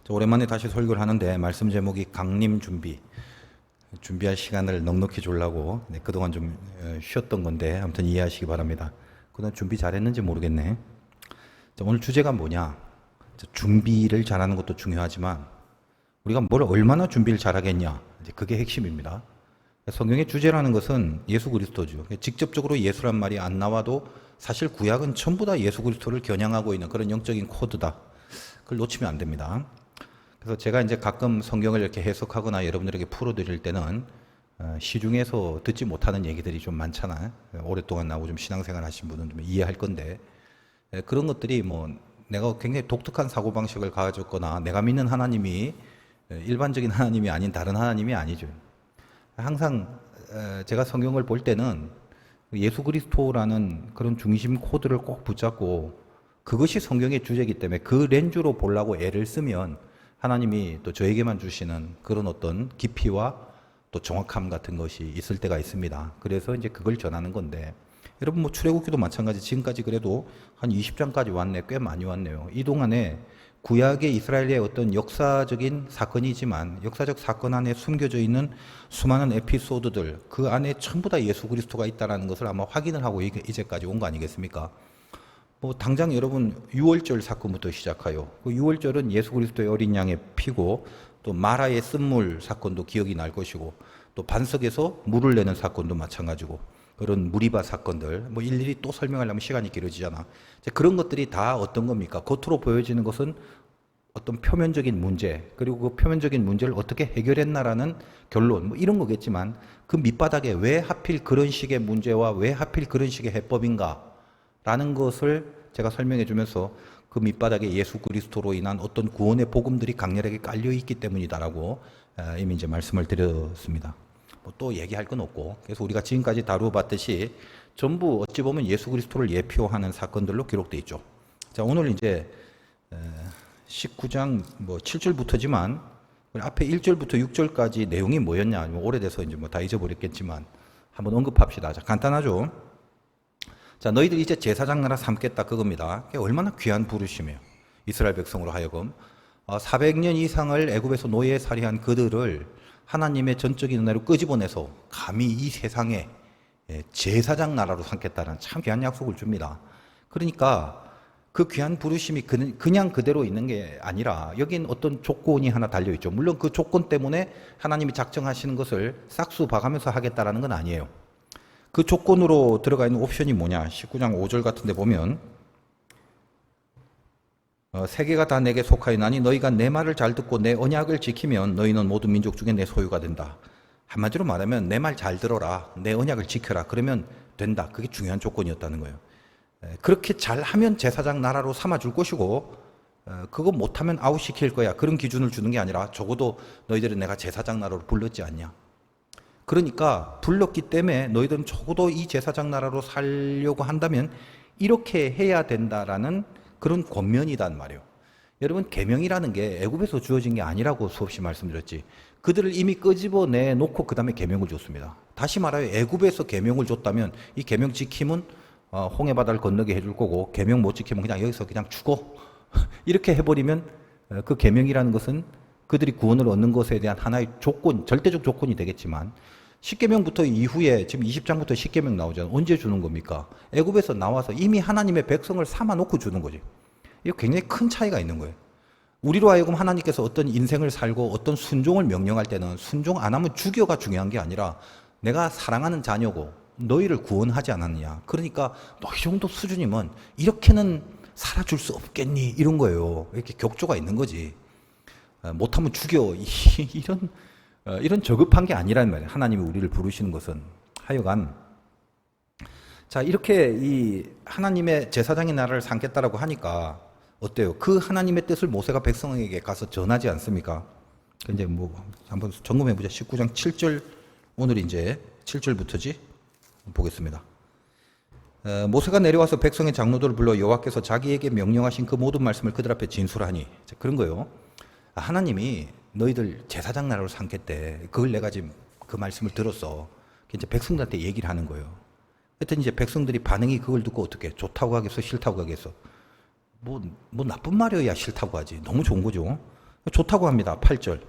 오랜만에 다시 설교를 하는데 말씀 제목이 강림 준비할 시간을 넉넉히 주려고 그동안 좀 쉬었던 건데 아무튼 이해하시기 바랍니다. 그동안 준비 잘했는지 모르겠네. 오늘 주제가 뭐냐? 준비를 잘하는 것도 중요하지만 우리가 뭘 얼마나 준비를 잘하겠냐? 그게 핵심입니다. 성경의 주제라는 것은 예수 그리스도죠. 직접적으로 예수란 말이 안 나와도 사실 구약은 전부 다 예수 그리스도를 겨냥하고 있는 그런 영적인 코드다. 그걸 놓치면 안 됩니다. 그래서 제가 이제 가끔 성경을 이렇게 해석하거나 여러분들에게 풀어드릴 때는 시중에서 듣지 못하는 얘기들이 좀 많잖아요. 오랫동안 나오고 좀 신앙생활 하신 분은 좀 이해할 건데 그런 것들이 뭐 내가 굉장히 독특한 사고방식을 가졌거나 내가 믿는 하나님이 일반적인 하나님이 아닌 다른 하나님이 아니죠. 항상 제가 성경을 볼 때는 예수 그리스도라는 그런 중심 코드를 꼭 붙잡고 그것이 성경의 주제이기 때문에 그 렌즈로 보려고 애를 쓰면 하나님이 또 저에게만 주시는 그런 어떤 깊이와 또 정확함 같은 것이 있을 때가 있습니다. 그래서 이제 그걸 전하는 건데 여러분 뭐 출애굽기도 마찬가지 지금까지 그래도 한 20장까지 왔네. 꽤 많이 왔네요. 이 동안에 구약의 이스라엘의 어떤 역사적인 사건이지만 역사적 사건 안에 숨겨져 있는 수많은 에피소드들 그 안에 전부 다 예수 그리스도가 있다는 것을 아마 확인을 하고 이제까지 온 거 아니겠습니까? 뭐 당장 여러분 유월절 사건부터 시작하여 그 유월절은 예수 그리스도의 어린 양의 피고 또 마라의 쓴물 사건도 기억이 날 것이고 또 반석에서 물을 내는 사건도 마찬가지고 그런 무리바 사건들 뭐 일일이 또 설명하려면 시간이 길어지잖아. 그런 것들이 다 어떤 겁니까? 겉으로 보여지는 것은 어떤 표면적인 문제 그리고 그 표면적인 문제를 어떻게 해결했나라는 결론 뭐 이런 거겠지만 그 밑바닥에 왜 하필 그런 식의 문제와 왜 하필 그런 식의 해법인가 라는 것을 제가 설명해 주면서 그 밑바닥에 예수 그리스도로 인한 어떤 구원의 복음들이 강렬하게 깔려 있기 때문이다라고 이미 이제 말씀을 드렸습니다. 뭐 또 얘기할 건 없고 그래서 우리가 지금까지 다루어 봤듯이 전부 어찌 보면 예수 그리스도를 예표하는 사건들로 기록되어 있죠. 자, 오늘 이제 19장 뭐 7절부터지만 앞에 1절부터 6절까지 내용이 뭐였냐? 오래돼서 이제 뭐 다 잊어버렸겠지만 한번 언급합시다. 자, 간단하죠. 자, 너희들 이제 제사장 나라 삼겠다 그겁니다. 얼마나 귀한 부르심이에요. 이스라엘 백성으로 하여금 400년 이상을 애굽에서 노예에 살이한 그들을 하나님의 전적인 은혜로 끄집어내서 감히 이 세상에 제사장 나라로 삼겠다는 참 귀한 약속을 줍니다. 그러니까 그 귀한 부르심이 그냥 그대로 있는 게 아니라 여긴 어떤 조건이 하나 달려있죠. 물론 그 조건 때문에 하나님이 작정하시는 것을 싹수 봐가면서 하겠다라는 건 아니에요. 그 조건으로 들어가 있는 옵션이 뭐냐? 19장 5절 같은 데 보면 세계가 다 내게 속하였나니 너희가 내 말을 잘 듣고 내 언약을 지키면 너희는 모든 민족 중에 내 소유가 된다. 한마디로 말하면 내 말 잘 들어라. 내 언약을 지켜라. 그러면 된다. 그게 중요한 조건이었다는 거예요. 그렇게 잘하면 제사장 나라로 삼아줄 것이고 그거 못하면 아웃시킬 거야. 그런 기준을 주는 게 아니라 적어도 너희들은 내가 제사장 나라로 불렀지 않냐. 그러니까 불렀기 때문에 너희들은 적어도 이 제사장 나라로 살려고 한다면 이렇게 해야 된다라는 그런 권면이단 말이에요. 여러분 계명이라는 게 애굽에서 주어진 게 아니라고 수없이 말씀드렸지. 그들을 이미 끄집어내 놓고 그 다음에 계명을 줬습니다. 다시 말하여 애굽에서 계명을 줬다면 이 계명 지킴은 홍해 바다를 건너게 해줄 거고 계명 못 지키면 그냥 여기서 그냥 죽어. 이렇게 해버리면 그 계명이라는 것은 그들이 구원을 얻는 것에 대한 하나의 조건, 절대적 조건이 되겠지만 10계명부터 이후에 지금 20장부터 10계명 나오잖아요. 언제 주는 겁니까? 애굽에서 나와서 이미 하나님의 백성을 삼아 놓고 주는 거지. 이거 굉장히 큰 차이가 있는 거예요. 우리로 하여금 하나님께서 어떤 인생을 살고 어떤 순종을 명령할 때는 순종 안 하면 죽여가 중요한 게 아니라 내가 사랑하는 자녀고 너희를 구원하지 않았느냐. 그러니까 너희 정도 수준이면 이렇게는 살아줄 수 없겠니? 이런 거예요. 이렇게 격조가 있는 거지. 못하면 죽여. 이런 저급한 게 아니란 말이에요. 하나님이 우리를 부르시는 것은. 하여간 자, 이렇게 이 하나님의 제사장의 나라를 삼겠다라고 하니까 어때요? 그 하나님의 뜻을 모세가 백성에게 가서 전하지 않습니까? 이제 뭐 한번 점검해 보자. 19장 7절 오늘 이제 7절부터지 보겠습니다. 모세가 내려와서 백성의 장로들을 불러 여호와께서 자기에게 명령하신 그 모든 말씀을 그들 앞에 진술하니. 자, 그런 거예요. 하나님이 너희들 제사장 나라로 삼겠대. 그걸 내가 지금 그 말씀을 들었어. 이제 백성들한테 얘기를 하는 거예요. 하여튼 이제 백성들이 반응이 그걸 듣고 어떻게 좋다고 하겠어? 싫다고 하겠어? 뭐 나쁜 말이어야 싫다고 하지. 너무 좋은 거죠. 좋다고 합니다. 8절.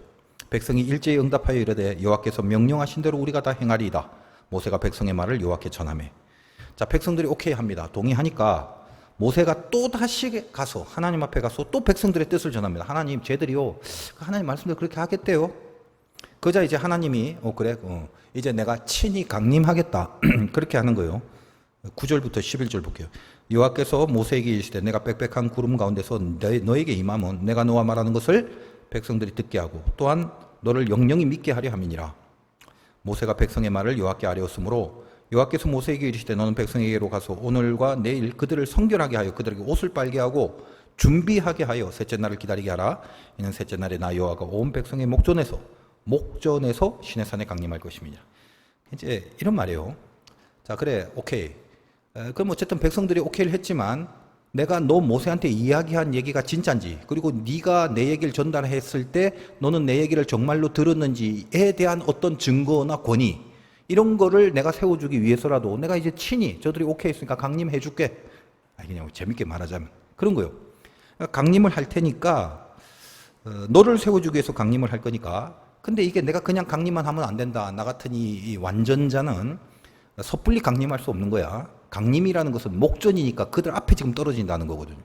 백성이 일제히 응답하여 이르되 여호와께서 명령하신 대로 우리가 다 행하리이다. 모세가 백성의 말을 여호와께 전하매. 자, 백성들이 오케이 합니다. 동의하니까 모세가 또 다시 가서 하나님 앞에 가서 또 백성들의 뜻을 전합니다. 하나님, 쟤들이요, 하나님 말씀대로 그렇게 하겠대요. 그자 이제 하나님이 그래, 이제 내가 친히 강림하겠다. 그렇게 하는 거예요. 9절부터 11절 볼게요. 여호와께서 모세에게 이르시되 내가 빽빽한 구름 가운데서 너에게 임하면 내가 너와 말하는 것을 백성들이 듣게 하고 또한 너를 영영히 믿게 하려 함이니라. 모세가 백성의 말을 여호와께 아뢰었으므로 여호와께서 모세에게 이르시되 너는 백성에게로 가서 오늘과 내일 그들을 성결하게 하여 그들에게 옷을 빨게 하고 준비하게 하여 셋째 날을 기다리게 하라. 이는 셋째 날에 나 여호와가 온 백성의 목전에서 시내산에 강림할 것입니다. 이제 이런 말이에요. 자, 그래, 오케이. 그럼 어쨌든 백성들이 오케이를 했지만 내가 너 모세한테 이야기한 얘기가 진짠지, 그리고 네가 내 얘기를 전달했을 때 너는 내 얘기를 정말로 들었는지에 대한 어떤 증거나 권위, 이런 거를 내가 세워주기 위해서라도 내가 이제 친히 저들이 오케이 했으니까 강림해 줄게. 그냥 재밌게 말하자면 그런 거요. 강림을 할 테니까 너를 세워주기 위해서 강림을 할 거니까. 근데 이게 내가 그냥 강림만 하면 안 된다. 나 같은 이 완전자는 섣불리 강림할 수 없는 거야. 강림이라는 것은 목전이니까 그들 앞에 지금 떨어진다는 거거든요.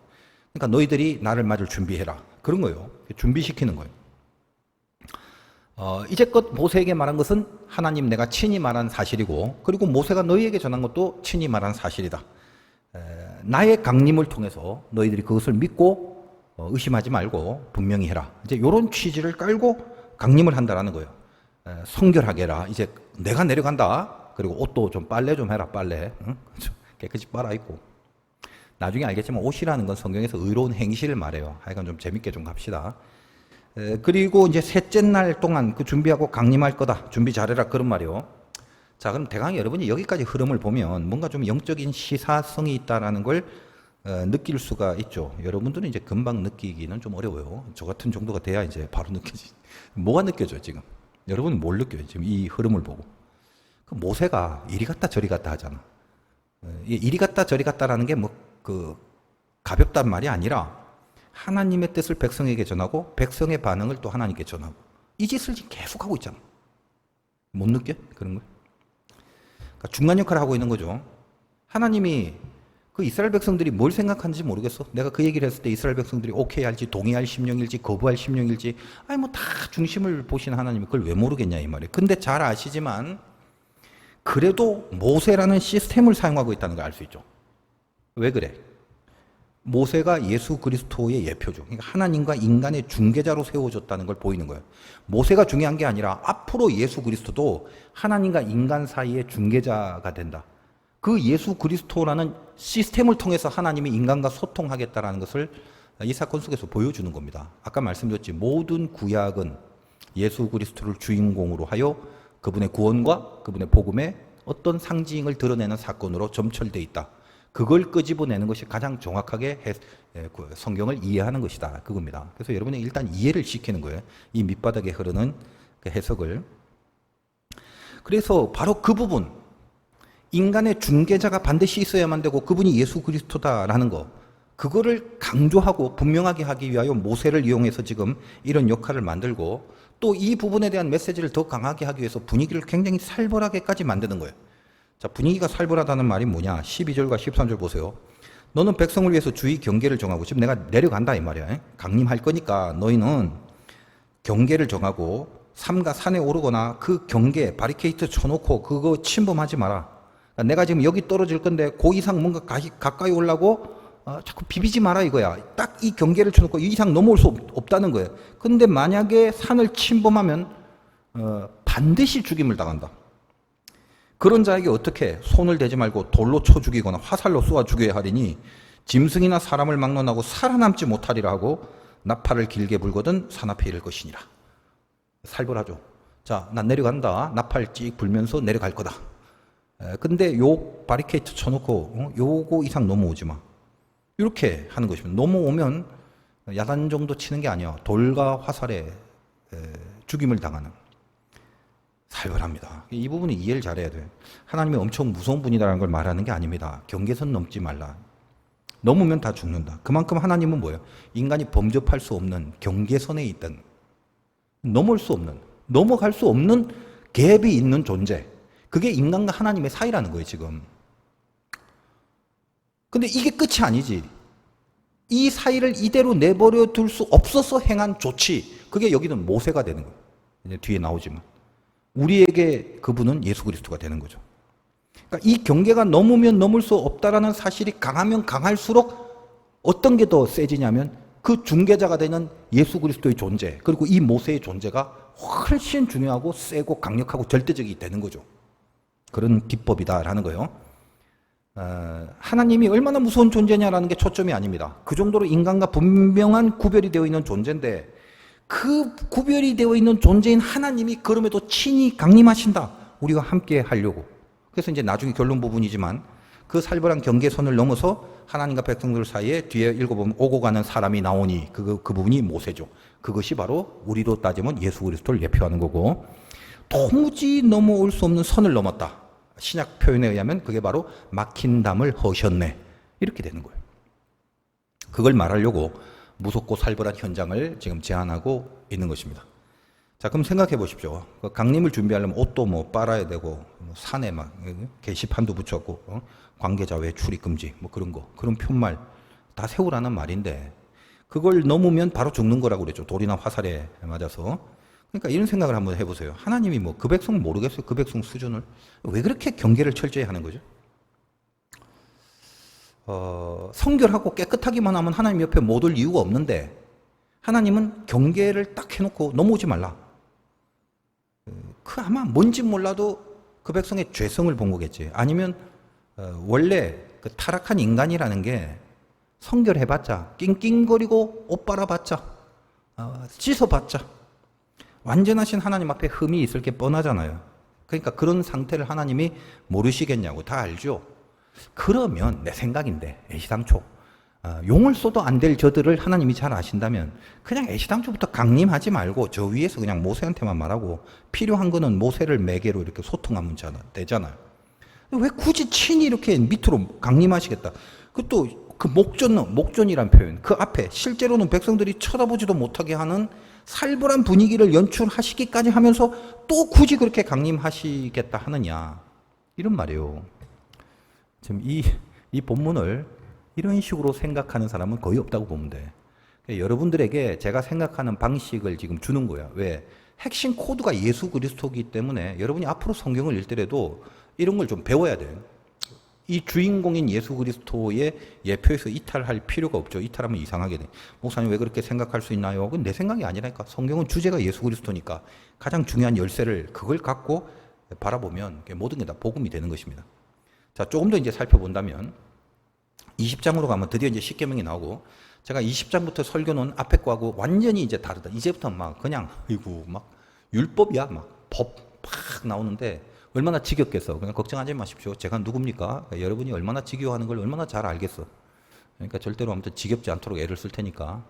그러니까 너희들이 나를 맞을 준비해라. 그런 거예요. 준비시키는 거예요. 이제껏 모세에게 말한 것은 하나님 내가 친히 말한 사실이고, 그리고 모세가 너희에게 전한 것도 친히 말한 사실이다. 나의 강림을 통해서 너희들이 그것을 믿고 의심하지 말고 분명히 해라. 이제 이런 취지를 깔고 강림을 한다라는 거예요. 성결하게 해라. 이제 내가 내려간다. 그리고 옷도 좀 빨래 좀 해라. 빨래. 응? 깨끗이 빨아 입고. 나중에 알겠지만 옷이라는 건 성경에서 의로운 행실을 말해요. 하여간 좀 재밌게 좀 갑시다. 그리고 이제 셋째 날 동안 그 준비하고 강림할 거다. 준비 잘해라. 그런 말이요. 자, 그럼 대강 여러분이 여기까지 흐름을 보면 뭔가 좀 영적인 시사성이 있다라는 걸 느낄 수가 있죠. 여러분들은 이제 금방 느끼기는 좀 어려워요. 저 같은 정도가 돼야 이제 바로 느껴지. 뭐가 느껴져요, 지금? 여러분은 뭘 느껴요, 지금 이 흐름을 보고? 그 모세가 이리 갔다 저리 갔다 하잖아. 이리 갔다 저리 갔다라는 게 가볍단 말이 아니라 하나님의 뜻을 백성에게 전하고 백성의 반응을 또 하나님께 전하고, 이 짓을 지금 계속 하고 있잖아. 못 느껴? 그런 거? 그러니까 중간 역할을 하고 있는 거죠. 하나님이 그 이스라엘 백성들이 뭘 생각하는지 모르겠어. 내가 그 얘기를 했을 때 이스라엘 백성들이 오케이 할지 동의할 심령일지 거부할 심령일지, 다 중심을 보시는 하나님이 그걸 왜 모르겠냐 이 말이에요. 근데 잘 아시지만 그래도 모세라는 시스템을 사용하고 있다는 걸 알 수 있죠. 왜 그래? 모세가 예수 그리스도의 예표죠. 그러니까 하나님과 인간의 중개자로 세워졌다는 걸 보이는 거예요. 모세가 중요한 게 아니라 앞으로 예수 그리스도도 하나님과 인간 사이의 중개자가 된다. 그 예수 그리스도라는 시스템을 통해서 하나님이 인간과 소통하겠다라는 것을 이 사건 속에서 보여주는 겁니다. 아까 말씀드렸지, 모든 구약은 예수 그리스도를 주인공으로 하여 그분의 구원과 그분의 복음의 어떤 상징을 드러내는 사건으로 점철되어 있다. 그걸 끄집어내는 것이 가장 정확하게 성경을 이해하는 것이다. 그겁니다. 그래서 여러분이 일단 이해를 시키는 거예요. 이 밑바닥에 흐르는 그 해석을. 그래서 바로 그 부분, 인간의 중개자가 반드시 있어야만 되고 그분이 예수 그리스도다라는 거, 그거를 강조하고 분명하게 하기 위하여 모세를 이용해서 지금 이런 역할을 만들고, 또 이 부분에 대한 메시지를 더 강하게 하기 위해서 분위기를 굉장히 살벌하게까지 만드는 거예요. 자, 분위기가 살벌하다는 말이 뭐냐? 12절과 13절 보세요. 너는 백성을 위해서 주의 경계를 정하고, 지금 내가 내려간다 이 말이야. 강림할 거니까 너희는 경계를 정하고 삼가 산에 오르거나 그 경계 바리케이트 쳐놓고 그거 침범하지 마라. 그러니까 내가 지금 여기 떨어질 건데 그 이상 뭔가 가까이 오려고 자꾸 비비지 마라 이거야. 딱 이 경계를 쳐놓고 이 이상 넘어올 수 없다는 거예요. 근데 만약에 산을 침범하면 반드시 죽임을 당한다. 그런 자에게 어떻게 손을 대지 말고 돌로 쳐 죽이거나 화살로 쏘아 죽여야 하리니 짐승이나 사람을 막론하고 살아남지 못하리라 하고 나팔을 길게 불거든 산 앞에 이를 것이니라. 살벌하죠. 자, 난 내려간다. 나팔 찍 불면서 내려갈 거다. 근데 요 바리케이트 쳐놓고 요거 이상 넘어오지 마. 이렇게 하는 것입니다. 넘어오면 야단 정도 치는 게 아니야. 돌과 화살에 죽임을 당하는. 살벌합니다. 이 부분은 이해를 잘해야 돼요. 하나님이 엄청 무서운 분이라는 걸 말하는 게 아닙니다. 경계선 넘지 말라. 넘으면 다 죽는다. 그만큼 하나님은 뭐예요? 인간이 범접할 수 없는 경계선에 있던, 넘을 수 없는, 넘어갈 수 없는 갭이 있는 존재. 그게 인간과 하나님의 사이라는 거예요, 지금. 근데 이게 끝이 아니지. 이 사이를 이대로 내버려 둘 수 없어서 행한 조치. 그게 여기는 모세가 되는 거예요. 이제 뒤에 나오지만. 우리에게 그분은 예수 그리스도가 되는 거죠. 그러니까 이 경계가 넘으면 넘을 수 없다라는 사실이 강하면 강할수록 어떤 게 더 세지냐면 그 중개자가 되는 예수 그리스도의 존재, 그리고 이 모세의 존재가 훨씬 중요하고 세고 강력하고 절대적이 되는 거죠. 그런 기법이다라는 거예요. 하나님이 얼마나 무서운 존재냐라는 게 초점이 아닙니다. 그 정도로 인간과 분명한 구별이 되어 있는 존재인데 그 구별이 되어 있는 존재인 하나님이 그럼에도 친히 강림하신다. 우리가 함께 하려고. 그래서 이제 나중에 결론 부분이지만 그 살벌한 경계선을 넘어서 하나님과 백성들 사이에 뒤에 읽어보면 오고 가는 사람이 나오니 그 부분이 모세죠. 그것이 바로 우리로 따지면 예수 그리스도를 예표하는 거고 도무지 넘어올 수 없는 선을 넘었다. 신약 표현에 의하면 그게 바로 막힌 담을 허셨네. 이렇게 되는 거예요. 그걸 말하려고 무섭고 살벌한 현장을 지금 제안하고 있는 것입니다. 자, 그럼 생각해 보십시오. 그 강림을 준비하려면 옷도 뭐 빨아야 되고, 뭐 산에 막 게시판도 붙였고, 관계자 외 출입 금지, 뭐 그런 거, 그런 편말 다 세우라는 말인데, 그걸 넘으면 바로 죽는 거라고 그랬죠. 돌이나 화살에 맞아서. 그러니까 이런 생각을 한번 해보세요. 하나님이 뭐 그 백성 모르겠어요. 그 백성 수준을. 왜 그렇게 경계를 철저히 하는 거죠? 성결하고 깨끗하기만 하면 하나님 옆에 못 올 이유가 없는데 하나님은 경계를 딱 해놓고 넘어오지 말라. 그 아마 뭔지 몰라도 그 백성의 죄성을 본 거겠지. 아니면 원래 그 타락한 인간이라는 게 성결해봤자 낑낑거리고 옷 빨아봤자 씻어봤자 완전하신 하나님 앞에 흠이 있을 게 뻔하잖아요. 그러니까 그런 상태를 하나님이 모르시겠냐고. 다 알죠. 그러면 내 생각인데 애시당초 용을 쏘도 안 될 저들을 하나님이 잘 아신다면 그냥 애시당초부터 강림하지 말고 저 위에서 그냥 모세한테만 말하고 필요한 거는 모세를 매개로 이렇게 소통하면 되잖아요. 왜 굳이 친히 이렇게 밑으로 강림하시겠다. 그것도 그 목전이란 표현, 그 앞에 실제로는 백성들이 쳐다보지도 못하게 하는 살벌한 분위기를 연출하시기까지 하면서 또 굳이 그렇게 강림하시겠다 하느냐, 이런 말이에요. 지금 이 본문을 이런 식으로 생각하는 사람은 거의 없다고 보면 돼. 여러분들에게 제가 생각하는 방식을 지금 주는 거야. 왜? 핵심 코드가 예수 그리스도이기 때문에 여러분이 앞으로 성경을 읽더라도 이런 걸 좀 배워야 돼요. 이 주인공인 예수 그리스도의 예표에서 이탈할 필요가 없죠. 이탈하면 이상하게 돼. 목사님 왜 그렇게 생각할 수 있나요? 그건 내 생각이 아니라니까. 성경은 주제가 예수 그리스도니까 가장 중요한 열쇠를 그걸 갖고 바라보면 모든 게 다 복음이 되는 것입니다. 자, 조금 더 이제 살펴본다면 20장으로 가면 드디어 이제 십계명이 나오고, 제가 20장부터 설교는 앞에 거하고 완전히 이제 다르다. 이제부터 막 그냥 막 율법이야, 막 법 팍 나오는데 얼마나 지겹겠어. 그냥 걱정하지 마십시오. 제가 누굽니까? 여러분이 얼마나 지겨워하는 걸 얼마나 잘 알겠어. 그러니까 절대로 아무튼 지겹지 않도록 애를 쓸 테니까.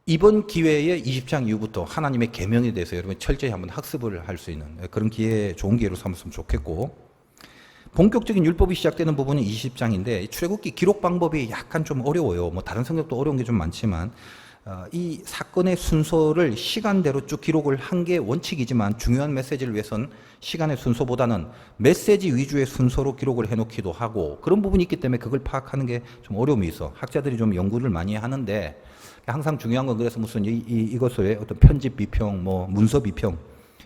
이번 기회에 20장 이후부터 하나님의 계명에 대해서 여러분 철저히 한번 학습을 할 수 있는 그런 좋은 기회로 삼았으면 좋겠고, 본격적인 율법이 시작되는 부분은 20장인데 출애굽기 기록 방법이 약간 좀 어려워요. 뭐 다른 성경도 어려운 게 좀 많지만 이 사건의 순서를 시간대로 쭉 기록을 한 게 원칙이지만 중요한 메시지를 위해선 시간의 순서보다는 메시지 위주의 순서로 기록을 해놓기도 하고 그런 부분이 있기 때문에 그걸 파악하는 게 좀 어려움이 있어. 학자들이 좀 연구를 많이 하는데 항상 중요한 건 그래서 무슨 이것을 어떤 편집 비평, 뭐 문서 비평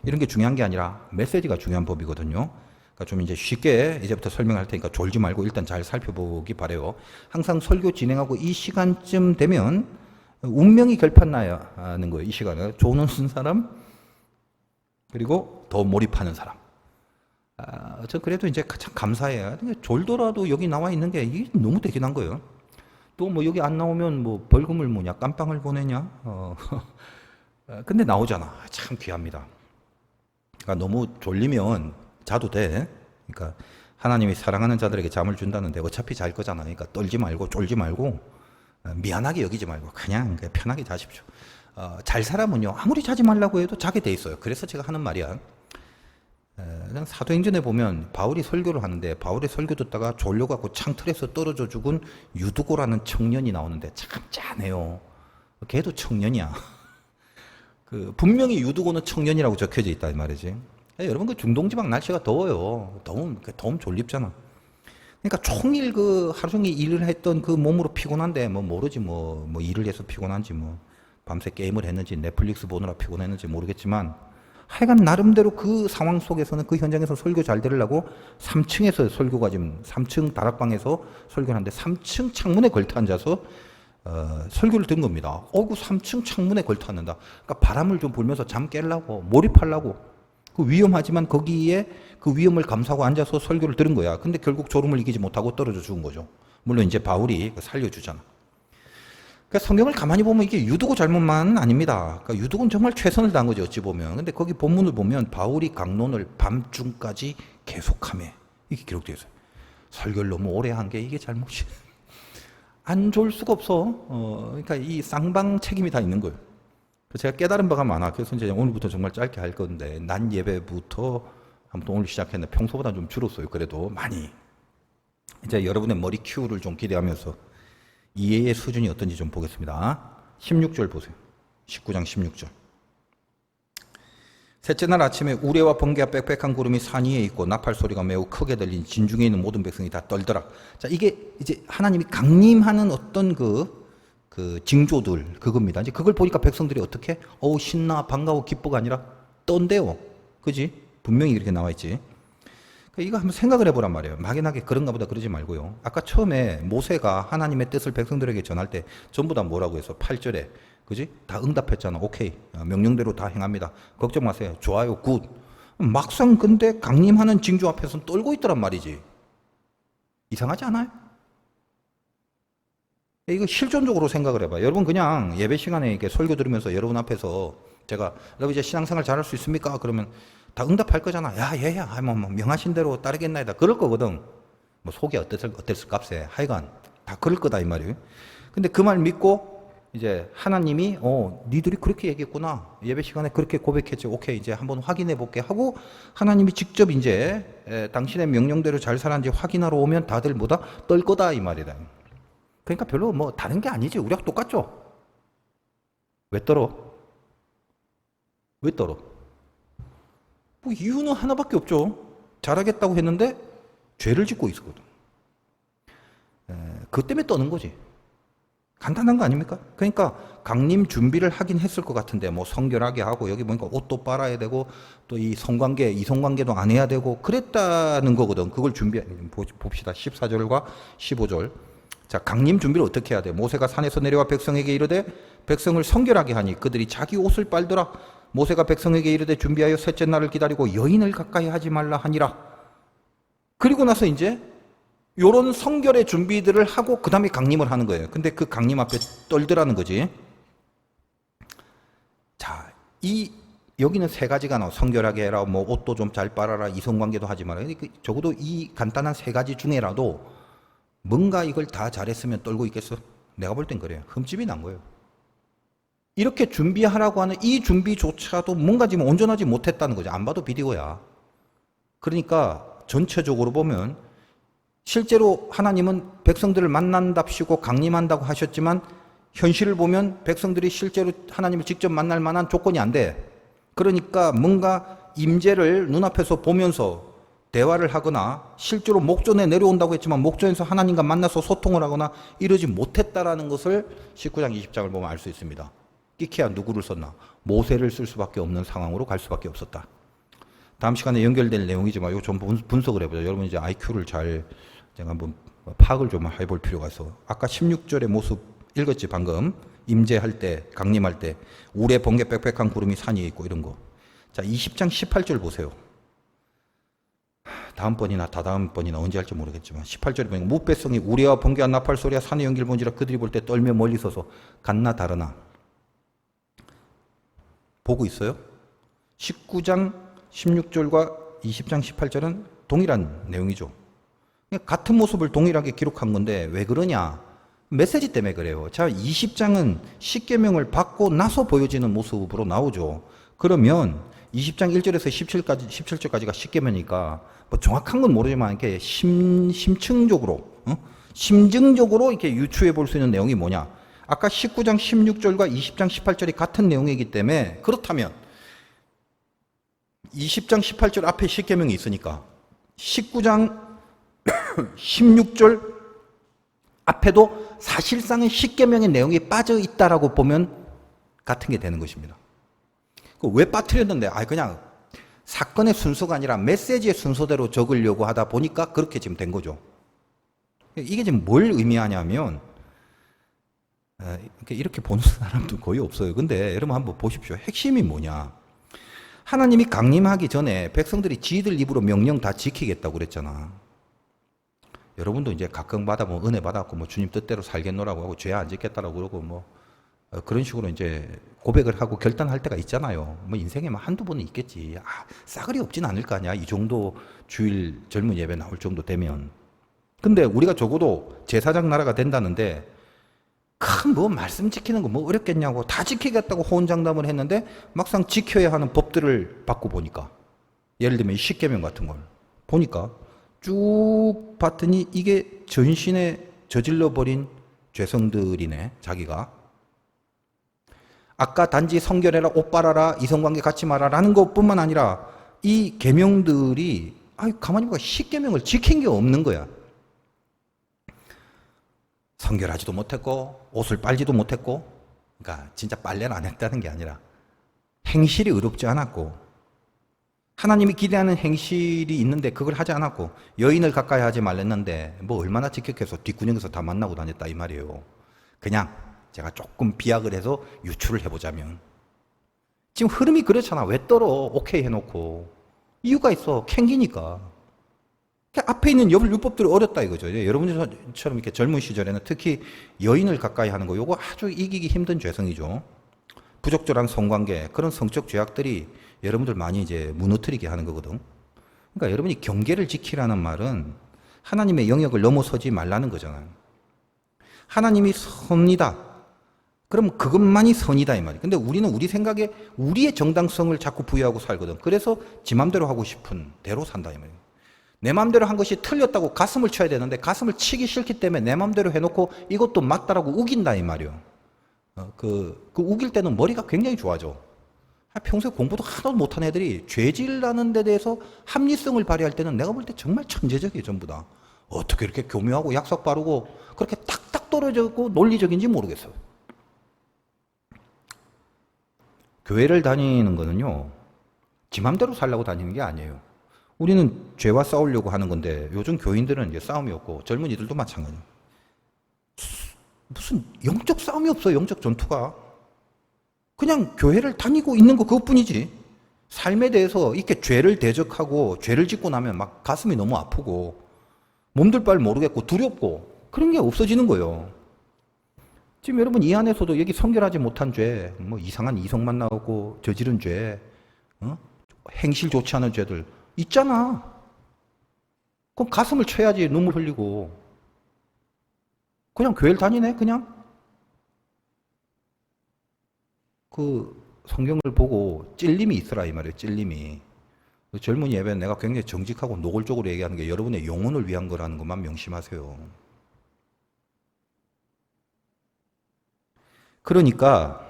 이런 게 중요한 게 아니라 메시지가 중요한 법이거든요. 그러니까 좀 이제 쉽게 이제부터 설명할 테니까 졸지 말고 일단 잘 살펴보기 바래요. 항상 설교 진행하고 이 시간쯤 되면 운명이 결판나야 하는 거예요. 이 시간에 조는 쓴 사람 그리고 더 몰입하는 사람. 저 그래도 이제 참 감사해요. 졸더라도 여기 나와 있는 게 이게 너무 대견한 거예요. 또 뭐 여기 안 나오면 뭐 벌금을 뭐냐, 깜빵을 보내냐. 근데 나오잖아. 참 귀합니다. 그러니까 너무 졸리면 자도 돼. 그러니까 하나님이 사랑하는 자들에게 잠을 준다는데 어차피 잘 거잖아. 그러니까 떨지 말고 쫄지 말고 미안하게 여기지 말고 그냥 편하게 자십시오. 잘 사람은요 아무리 자지 말라고 해도 자게 돼 있어요. 그래서 제가 하는 말이야. 그냥 사도행전에 보면 바울이 설교를 하는데 바울의 설교 듣다가 졸려갖고 창틀에서 떨어져 죽은 유두고라는 청년이 나오는데 참 짠해요. 걔도 청년이야. 분명히 유두고는 청년이라고 적혀져 있다 이 말이지. 여러분 그 중동지방 날씨가 더워요. 더우면 졸립잖아. 그러니까 총일 하루 종일 일을 했던 그 몸으로 피곤한데 모르지 뭐 일을 해서 피곤한지 밤새 게임을 했는지 넷플릭스 보느라 피곤했는지 모르겠지만 하여간 나름대로 그 상황 속에서는 그 현장에서 설교 잘 들으려고 3층에서 설교가 지금 3층 다락방에서 설교를 하는데 3층 창문에 걸터 앉아서 설교를 듣는 겁니다. 그 3층 창문에 걸터 앉는다. 그러니까 바람을 좀 불면서 잠 깨려고 몰입하려고 그 위험하지만 거기에 그 위험을 감수하고 앉아서 설교를 들은 거야. 근데 결국 졸음을 이기지 못하고 떨어져 죽은 거죠. 물론 이제 바울이 살려주잖아. 그러니까 성경을 가만히 보면 이게 유두고 잘못만 아닙니다. 그러니까 유두고는 정말 최선을 다한 거죠, 어찌 보면. 근데 거기 본문을 보면 바울이 강론을 밤중까지 계속하며 이게 기록되어 있어요. 설교를 너무 오래 한 게 이게 잘못이. 안 좋을 수가 없어. 그러니까 이 쌍방 책임이 다 있는 거예요. 제가 깨달은 바가 많아. 그래서 이제 오늘부터 정말 짧게 할 건데, 난 예배부터 아무튼 오늘 시작했는데 평소보다 좀 줄었어요. 그래도 많이. 이제 여러분의 머리 큐를 좀 기대하면서 이해의 수준이 어떤지 좀 보겠습니다. 16절 보세요. 19장 16절. 셋째 날 아침에 우레와 번개와 빽빽한 구름이 산 위에 있고 나팔 소리가 매우 크게 들린 진중에 있는 모든 백성이 다 떨더라. 자, 이게 이제 하나님이 강림하는 어떤 그 징조들 그겁니다. 이제 그걸 보니까 백성들이 어떻게 신나 반가워 기뻐가 아니라 떤대요. 그지? 분명히 이렇게 나와 있지. 이거 한번 생각을 해보란 말이에요. 막연하게 그런가 보다 그러지 말고요. 아까 처음에 모세가 하나님의 뜻을 백성들에게 전할 때 전부 다 뭐라고 해서 8절에 그지? 다 응답했잖아. 오케이. 명령대로 다 행합니다. 걱정 마세요. 좋아요. 굿. 막상 근데 강림하는 징조 앞에서는 떨고 있더란 말이지. 이상하지 않아요? 이거 실존적으로 생각을 해봐요. 여러분 그냥 예배 시간에 이렇게 설교 들으면서 여러분 앞에서 제가 여러분 이제 신앙생활 잘할 수 있습니까? 그러면 다 응답할 거잖아. 야, 얘야, 명하신 대로 따르겠나이다. 그럴 거거든. 속이 어땠을 값에 하여간 다 그럴 거다 이 말이에요. 근데 그 말 믿고 이제 하나님이 니들이 그렇게 얘기했구나. 예배 시간에 그렇게 고백했지. 오케이, 이제 한번 확인해 볼게 하고 하나님이 직접 이제 당신의 명령대로 잘 살았는지 확인하러 오면 다들 뭐다? 떨 거다 이 말이다. 그러니까 별로 다른 게 아니지. 우리하고 똑같죠. 왜 떨어? 왜 떨어? 이유는 하나밖에 없죠. 잘하겠다고 했는데 죄를 짓고 있었거든. 그것 때문에 떠는 거지. 간단한 거 아닙니까? 그러니까 강림 준비를 하긴 했을 것 같은데 성결하게 하고 여기 보니까 옷도 빨아야 되고 또 이 성관계, 이성관계도 안 해야 되고 그랬다는 거거든. 그걸 봅시다. 14절과 15절. 자, 강림 준비를 어떻게 해야 돼? 모세가 산에서 내려와 백성에게 이르되 백성을 성결하게 하니 그들이 자기 옷을 빨더라. 모세가 백성에게 이르되 준비하여 셋째 날을 기다리고 여인을 가까이 하지 말라 하니라. 그리고 나서 이제 요런 성결의 준비들을 하고 그 다음에 강림을 하는 거예요. 근데 그 강림 앞에 떨더라는 거지. 자, 여기는 세 가지가 나와. 성결하게 해라, 옷도 좀 잘 빨아라, 이성관계도 하지 마라. 적어도 이 간단한 세 가지 중에라도 뭔가 이걸 다 잘했으면 떨고 있겠어? 내가 볼 땐 그래요. 흠집이 난 거예요. 이렇게 준비하라고 하는 이 준비조차도 뭔가 지금 온전하지 못했다는 거죠. 안 봐도 비디오야. 그러니까 전체적으로 보면 실제로 하나님은 백성들을 만난답시고 강림한다고 하셨지만 현실을 보면 백성들이 실제로 하나님을 직접 만날 만한 조건이 안 돼. 그러니까 뭔가 임재를 눈앞에서 보면서 대화를 하거나 실제로 목전에 내려온다고 했지만 목전에서 하나님과 만나서 소통을 하거나 이러지 못했다라는 것을 19장 20장을 보면 알 수 있습니다. 끼키야 누구를 썼나? 모세를 쓸 수밖에 없는 상황으로 갈 수밖에 없었다. 다음 시간에 연결될 내용이지만 이거 좀 분석을 해보자. 여러분 이제 IQ를 잘 제가 한번 파악을 좀 해볼 필요가 있어. 아까 16절의 모습 읽었지 방금. 임재할 때, 강림할 때 우레 번개 빽빽한 구름이 산 위에 있고 이런 거. 자, 20장 18절 보세요. 다음번이나 다다음번이나 언제 할지 모르겠지만 18절에 보니까 무배성이 우레와 번개와 나팔 소리와 산의 연기를 본지라 그들이 볼 때 떨며 멀리 서서 같나 다르나 보고 있어요. 19장 16절과 20장 18절은 동일한 내용이죠. 같은 모습을 동일하게 기록한 건데 왜 그러냐? 메시지 때문에 그래요. 자, 20장은 십계명을 받고 나서 보여지는 모습으로 나오죠. 그러면 20장 1절에서 17절까지가 십계명이니까 뭐 정확한 건 모르지만 이렇게 심층적으로, 심증적으로 이렇게 유추해 볼 수 있는 내용이 뭐냐? 아까 19장 16절과 20장 18절이 같은 내용이기 때문에 그렇다면 20장 18절 앞에 십계명이 있으니까 19장 16절 앞에도 사실상의 십계명의 내용이 빠져 있다라고 보면 같은 게 되는 것입니다. 왜 빠뜨렸는데? 그냥 사건의 순서가 아니라 메시지의 순서대로 적으려고 하다 보니까 그렇게 지금 된 거죠. 이게 지금 뭘 의미하냐면, 이렇게 보는 사람도 거의 없어요. 근데 여러분 한번 보십시오. 핵심이 뭐냐? 하나님이 강림하기 전에 백성들이 지들 입으로 명령 다 지키겠다고 그랬잖아. 여러분도 이제 각광받아 뭐 은혜 받았고 뭐 주님 뜻대로 살겠노라고 하고 죄 안 짓겠다라고 그러고 뭐 그런 식으로 이제 고백을 하고 결단할 때가 있잖아요. 뭐 인생에 뭐 한두 번은 있겠지. 싸그리 없진 않을 거 아니야. 이 정도 주일 젊은 예배 나올 정도 되면. 근데 우리가 적어도 제사장 나라가 된다는데 큰 뭐 말씀 지키는 거 뭐 어렵겠냐고 다 지키겠다고 호언장담을 했는데 막상 지켜야 하는 법들을 받고 보니까 예를 들면 십계명 같은 걸 보니까 쭉 봤더니 이게 전신에 저질러 버린 죄성들이네. 자기가 아까 단지 성결해라, 옷 빨아라, 이성관계 갖지 마라라는 것뿐만 아니라 이 계명들이 가만히 보니까 십계명을 지킨 게 없는 거야. 성결하지도 못했고 옷을 빨지도 못했고, 그러니까 진짜 빨래는 안 했다는 게 아니라 행실이 의롭지 않았고 하나님이 기대하는 행실이 있는데 그걸 하지 않았고 여인을 가까이 하지 말랬는데 뭐 얼마나 지켰겠어. 뒷구녕에서 다 만나고 다녔다 이 말이에요. 그냥 제가 조금 비약을 해서 유추를 해보자면 지금 흐름이 그렇잖아. 왜 떨어? 오케이 해놓고 이유가 있어. 캥기니까. 앞에 있는 율법들이 어렵다 이거죠. 여러분들처럼 이렇게 젊은 시절에는 특히 여인을 가까이 하는 거 요거 아주 이기기 힘든 죄성이죠. 부적절한 성관계, 그런 성적 죄악들이 여러분들 많이 이제 무너뜨리게 하는 거거든. 그러니까 여러분이 경계를 지키라는 말은 하나님의 영역을 넘어서지 말라는 거잖아요. 하나님이 선이다. 그럼 그것만이 선이다 이 말이에요. 근데 우리는 우리 생각에 우리의 정당성을 자꾸 부여하고 살거든. 그래서 지 맘대로 하고 싶은 대로 산다 이 말이에요. 내 맘대로 한 것이 틀렸다고 가슴을 쳐야 되는데 가슴을 치기 싫기 때문에 내 맘대로 해놓고 이것도 맞다라고 우긴다 이 말이에요. 그 우길 때는 머리가 굉장히 좋아져. 평소에 공부도 하나도 못한 애들이 죄질라는 데 대해서 합리성을 발휘할 때는 내가 볼 때 정말 천재적이에요, 전부 다. 어떻게 이렇게 교묘하고 약속 바르고 그렇게 딱딱 떨어지고 논리적인지 모르겠어요. 교회를 다니는 거는요, 지 맘대로 살려고 다니는 게 아니에요. 우리는 죄와 싸우려고 하는 건데 요즘 교인들은 이제 싸움이 없고 젊은이들도 마찬가지예요. 무슨 영적 싸움이 없어요, 영적 전투가. 그냥 교회를 다니고 있는 거 그것뿐이지. 삶에 대해서 이렇게 죄를 대적하고 죄를 짓고 나면 막 가슴이 너무 아프고 몸둘 바를 모르겠고 두렵고 그런 게 없어지는 거예요. 지금 여러분 이 안에서도 여기 성결하지 못한 죄, 뭐 이상한 이성만 나오고 저지른 죄, 행실 좋지 않은 죄들 있잖아. 그럼 가슴을 쳐야지. 눈물 흘리고. 그냥 교회를 다니네 그냥. 그 성경을 보고 찔림이 있으라 이 말이에요. 찔림이. 젊은 예배는 내가 굉장히 정직하고 노골적으로 얘기하는 게 여러분의 영혼을 위한 거라는 것만 명심하세요. 그러니까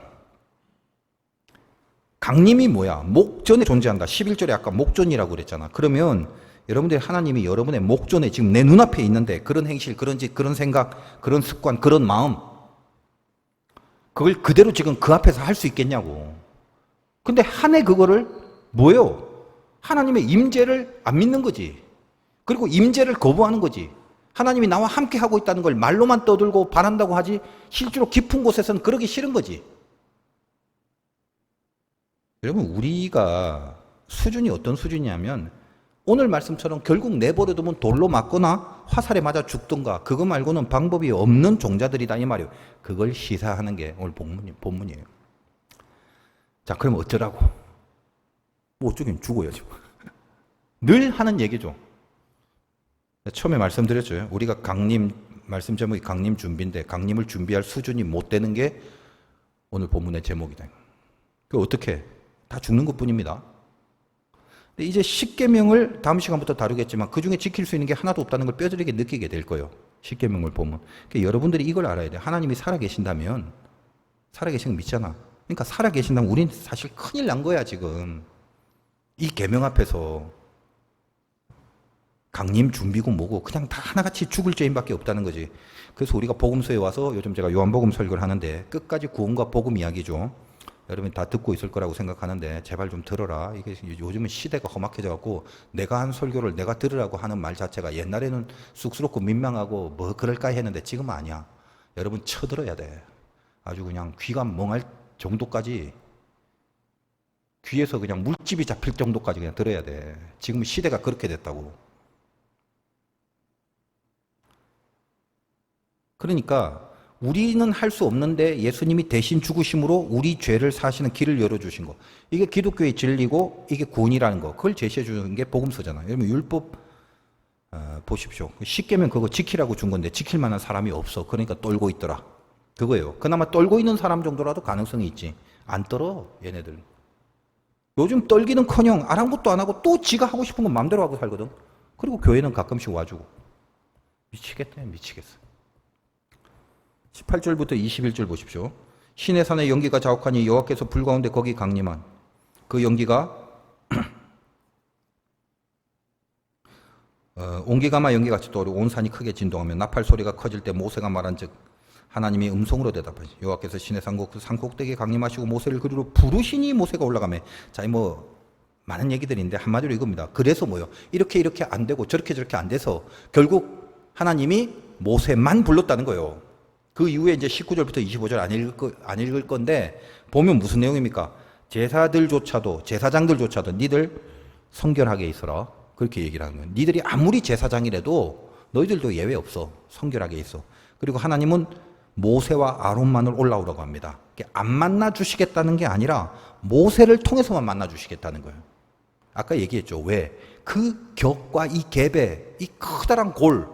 강림이 뭐야? 목전에 존재한다. 11절에 아까 목전이라고 그랬잖아. 그러면 여러분들이 하나님이 여러분의 목전에 지금 내 눈앞에 있는데 그런 행실, 그런 짓, 그런 생각, 그런 습관, 그런 마음 그걸 그대로 지금 그 앞에서 할 수 있겠냐고. 근데 한 해 그거를 뭐예요? 하나님의 임재를 안 믿는 거지. 그리고 임재를 거부하는 거지. 하나님이 나와 함께 하고 있다는 걸 말로만 떠들고 바란다고 하지 실제로 깊은 곳에서는 그러기 싫은 거지. 여러분 우리가 수준이 어떤 수준이냐면 오늘 말씀처럼 결국 내버려두면 돌로 맞거나 화살에 맞아 죽든가 그거 말고는 방법이 없는 종자들이다 이 말이에요. 그걸 시사하는 게 오늘 본문이에요. 자, 그럼 어쩌라고? 뭐 어쩌긴 죽어야죠. 늘 하는 얘기죠. 처음에 말씀드렸죠. 우리가 말씀 제목이 강림 준비인데 강림을 준비할 수준이 못 되는 게 오늘 본문의 제목이다. 그 어떻게? 다 죽는 것뿐입니다. 근데 이제 십계명을 다음 시간부터 다루겠지만 그 중에 지킬 수 있는 게 하나도 없다는 걸 뼈저리게 느끼게 될 거예요. 십계명을 보면. 그러니까 여러분들이 이걸 알아야 돼요. 하나님이 살아계신다면, 살아계신 거 믿잖아. 그러니까 살아계신다면 우린 사실 큰일 난 거야, 지금. 이 계명 앞에서. 강림 준비고 뭐고 그냥 다 하나같이 죽을 죄인밖에 없다는 거지. 그래서 우리가 복음서에 와서 요즘 제가 요한복음 설교를 하는데 끝까지 구원과 복음 이야기죠. 여러분이 다 듣고 있을 거라고 생각하는데 제발 좀 들어라. 이게 요즘은 시대가 험악해져 갖고 내가 한 설교를 내가 들으라고 하는 말 자체가 옛날에는 쑥스럽고 민망하고 뭐 그럴까 했는데 지금은 아니야. 여러분 쳐들어야 돼. 아주 그냥 귀가 멍할 정도까지, 귀에서 그냥 물집이 잡힐 정도까지 그냥 들어야 돼. 지금 시대가 그렇게 됐다고. 그러니까 우리는 할 수 없는데 예수님이 대신 죽으심으로 우리 죄를 사시는 길을 열어주신 거. 이게 기독교의 진리고 이게 구원이라는 거. 그걸 제시해 주는 게 복음서잖아요. 여러분 율법 보십시오. 십계명 그거 지키라고 준 건데 지킬 만한 사람이 없어. 그러니까 떨고 있더라. 그거예요. 그나마 떨고 있는 사람 정도라도 가능성이 있지. 안 떨어 얘네들. 요즘 떨기는커녕 아랑곳도 안 하고 또 지가 하고 싶은 건 마음대로 하고 살거든. 그리고 교회는 가끔씩 와주고. 미치겠다 미치겠어. 18절부터 21절 보십시오. 시내 산에 연기가 자욱하니 여호와께서 불 가운데 거기 강림한 그 연기가 온기가마 연기같이 떠오르고 온 산이 크게 진동하며 나팔 소리가 커질 때 모세가 말한즉 하나님이 음성으로 대답하시 여호와께서 시내 산꼭대기에 강림하시고 모세를 그리로 부르시니 모세가 올라가며 자, 뭐 많은 얘기들인데 한마디로 이겁니다. 그래서 뭐요? 이렇게 안 되고 저렇게 안 돼서 결국 하나님이 모세만 불렀다는 거예요. 그 이후에 이제 19절부터 25절 안 읽을 건데 보면 무슨 내용입니까? 제사장들조차도 니들 성결하게 있어라. 그렇게 얘기를 하는 거예요. 니들이 아무리 제사장이라도 너희들도 예외 없어. 성결하게 있어. 그리고 하나님은 모세와 아론만을 올라오라고 합니다. 안 만나 주시겠다는 게 아니라 모세를 통해서만 만나 주시겠다는 거예요. 아까 얘기했죠. 왜? 그 격과 이 갭에 이 커다란 골,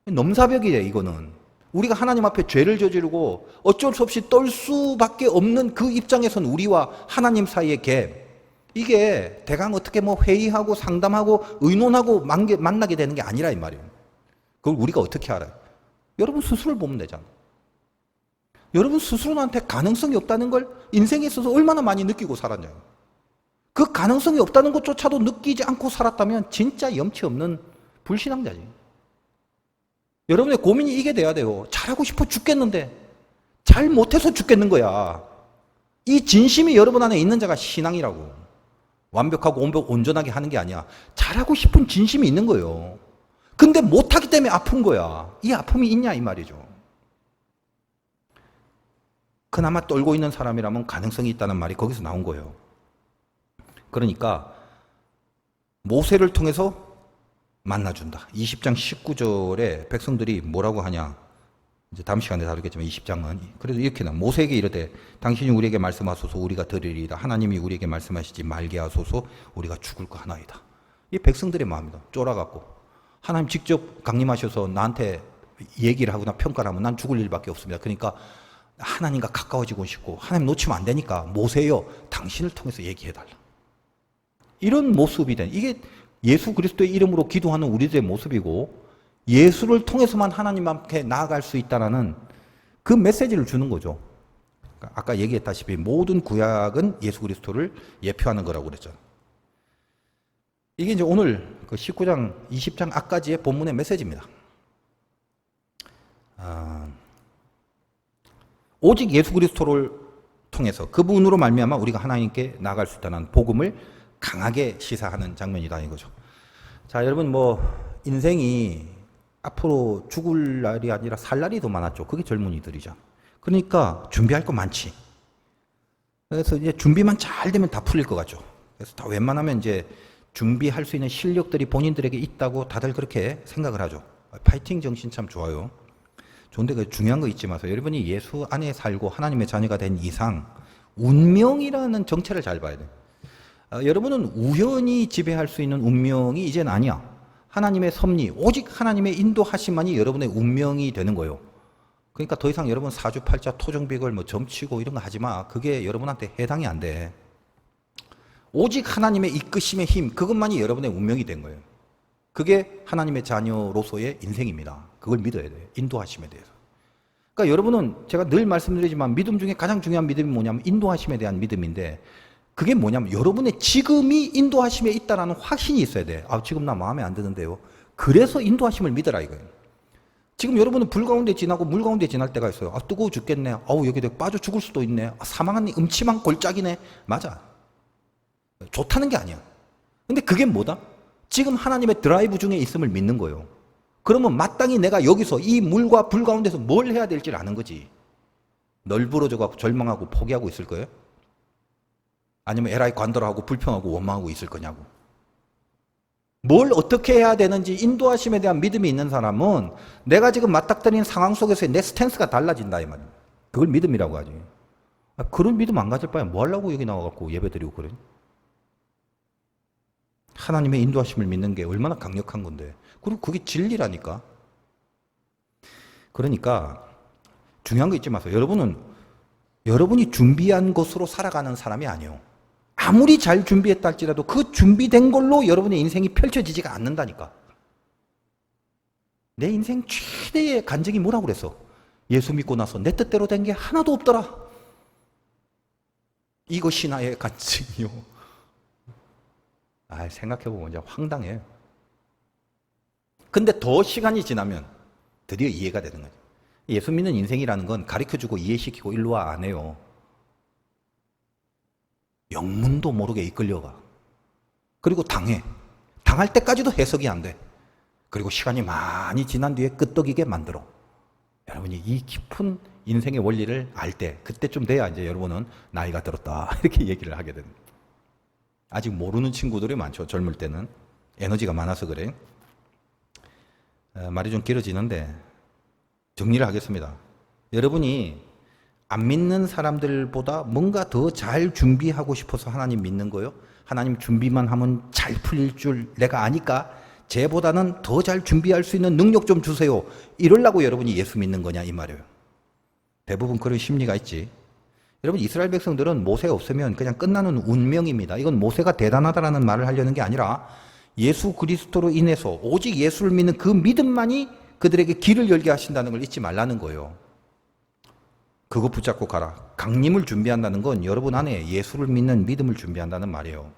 넘사벽이에요. 이거는. 우리가 하나님 앞에 죄를 저지르고 어쩔 수 없이 떨 수밖에 없는 그 입장에선 우리와 하나님 사이의 갭, 이게 대강 어떻게 뭐 회의하고 상담하고 의논하고 만나게 되는 게 아니라 이 말이에요. 그걸 우리가 어떻게 알아요? 여러분 스스로를 보면 되잖아. 여러분 스스로한테 가능성이 없다는 걸 인생에 있어서 얼마나 많이 느끼고 살았냐고. 그 가능성이 없다는 것조차도 느끼지 않고 살았다면 진짜 염치 없는 불신앙자지. 여러분의 고민이 이게 돼야 돼요. 잘하고 싶어 죽겠는데 잘 못해서 죽겠는 거야. 이 진심이 여러분 안에 있는 자가 신앙이라고. 완벽하고 온전하게 하는 게 아니야. 잘하고 싶은 진심이 있는 거예요. 근데 못하기 때문에 아픈 거야. 이 아픔이 있냐 이 말이죠. 그나마 떨고 있는 사람이라면 가능성이 있다는 말이 거기서 나온 거예요. 그러니까 모세를 통해서 만나준다. 20장 19절에 백성들이 뭐라고 하냐. 이제 다음 시간에 다루겠지만 20장은 그래도 이렇게 나 모세에게 이르되 당신이 우리에게 말씀하소서 우리가 들으리이다. 하나님이 우리에게 말씀하시지 말게 하소서 우리가 죽을 거 하나이다. 이 백성들의 마음이다. 쫄아갖고 하나님 직접 강림하셔서 나한테 얘기를 하거나 평가를 하면 난 죽을 일밖에 없습니다. 그러니까 하나님과 가까워지고 싶고 하나님 놓치면 안 되니까 모세여 당신을 통해서 얘기해달라. 이런 모습이 된 이게 예수 그리스도의 이름으로 기도하는 우리들의 모습이고 예수를 통해서만 하나님 앞에 나아갈 수 있다는 그 메시지를 주는 거죠. 아까 얘기했다시피 모든 구약은 예수 그리스도를 예표하는 거라고 그랬죠. 이게 이제 오늘 그 19장, 20장 앞까지의 본문의 메시지입니다. 오직 예수 그리스도를 통해서 그분으로 말미암아 우리가 하나님께 나아갈 수 있다는 복음을 강하게 시사하는 장면이다 이거죠. 자, 여러분 뭐 인생이 앞으로 죽을 날이 아니라 살 날이 더 많았죠. 그게 젊은이들이죠. 그러니까 준비할 거 많지. 그래서 이제 준비만 잘 되면 다 풀릴 것 같죠. 그래서 다 웬만하면 이제 준비할 수 있는 실력들이 본인들에게 있다고 다들 그렇게 생각을 하죠. 파이팅 정신 참 좋아요. 좋은데 그 중요한 거 잊지 마세요. 여러분이 예수 안에 살고 하나님의 자녀가 된 이상 운명이라는 정체를 잘 봐야 돼요. 여러분은 우연히 지배할 수 있는 운명이 이제는 아니야. 하나님의 섭리, 오직 하나님의 인도하심만이 여러분의 운명이 되는 거예요. 그러니까 더 이상 여러분 사주팔자, 토정비걸 뭐 점치고 이런 거 하지 마. 그게 여러분한테 해당이 안 돼. 오직 하나님의 이끄심의 힘, 그것만이 여러분의 운명이 된 거예요. 그게 하나님의 자녀로서의 인생입니다. 그걸 믿어야 돼요. 인도하심에 대해서. 그러니까 여러분은 제가 늘 말씀드리지만 믿음 중에 가장 중요한 믿음이 뭐냐면 인도하심에 대한 믿음인데, 그게 뭐냐면 여러분의 지금이 인도하심에 있다라는 확신이 있어야 돼. 아, 지금 나 마음에 안 드는데요. 그래서 인도하심을 믿어라 이거예요. 지금 여러분은 불 가운데 지나고 물 가운데 지날 때가 있어요. 아, 뜨거워 죽겠네. 아우, 여기 내가 빠져 죽을 수도 있네. 아, 사망한 음침한 골짜기네. 맞아. 좋다는 게 아니야. 근데 그게 뭐다? 지금 하나님의 드라이브 중에 있음을 믿는 거예요. 그러면 마땅히 내가 여기서 이 물과 불 가운데서 뭘 해야 될지 아는 거지. 널브러져가고 절망하고 포기하고 있을 거예요? 아니면 에라이 관절하고 불평하고 원망하고 있을 거냐고. 뭘 어떻게 해야 되는지 인도하심에 대한 믿음이 있는 사람은 내가 지금 맞닥뜨리는 상황 속에서의 내 스탠스가 달라진다 이 말이야. 그걸 믿음이라고 하지. 아, 그런 믿음 안 가질 바에 뭐 하려고 여기 나와갖고 예배드리고 그래. 하나님의 인도하심을 믿는 게 얼마나 강력한 건데. 그리고 그게 진리라니까. 그러니까 중요한 거 잊지 마세요. 여러분이 준비한 것으로 살아가는 사람이 아니에요. 아무리 잘 준비했다 할지라도 그 준비된 걸로 여러분의 인생이 펼쳐지지가 않는다니까. 내 인생 최대의 간증이 뭐라고 그랬어? 예수 믿고 나서 내 뜻대로 된 게 하나도 없더라. 이것이 나의 간증이요. 아, 생각해보면 진짜 황당해요. 근데 더 시간이 지나면 드디어 이해가 되는 거죠. 예수 믿는 인생이라는 건 가르쳐주고 이해시키고 일로 와 안 해요. 영문도 모르게 이끌려가. 그리고 당할 때까지도 해석이 안 돼. 그리고 시간이 많이 지난 뒤에 끄떡이게 만들어. 여러분이 이 깊은 인생의 원리를 알 때, 그때쯤 돼야 이제 여러분은 나이가 들었다 이렇게 얘기를 하게 됩니다. 아직 모르는 친구들이 많죠. 젊을 때는 에너지가 많아서 그래. 말이 좀 길어지는데 정리를 하겠습니다. 여러분이 안 믿는 사람들보다 뭔가 더 잘 준비하고 싶어서 하나님 믿는 거요? 하나님 준비만 하면 잘 풀릴 줄 내가 아니까 쟤보다는 더 잘 준비할 수 있는 능력 좀 주세요. 이러려고 여러분이 예수 믿는 거냐 이 말이에요. 대부분 그런 심리가 있지. 여러분, 이스라엘 백성들은 모세 없으면 그냥 끝나는 운명입니다. 이건 모세가 대단하다라는 말을 하려는 게 아니라 예수 그리스도로 인해서 오직 예수를 믿는 그 믿음만이 그들에게 길을 열게 하신다는 걸 잊지 말라는 거예요. 그거 붙잡고 가라. 강림을 준비한다는 건 여러분 안에 예수를 믿는 믿음을 준비한다는 말이에요.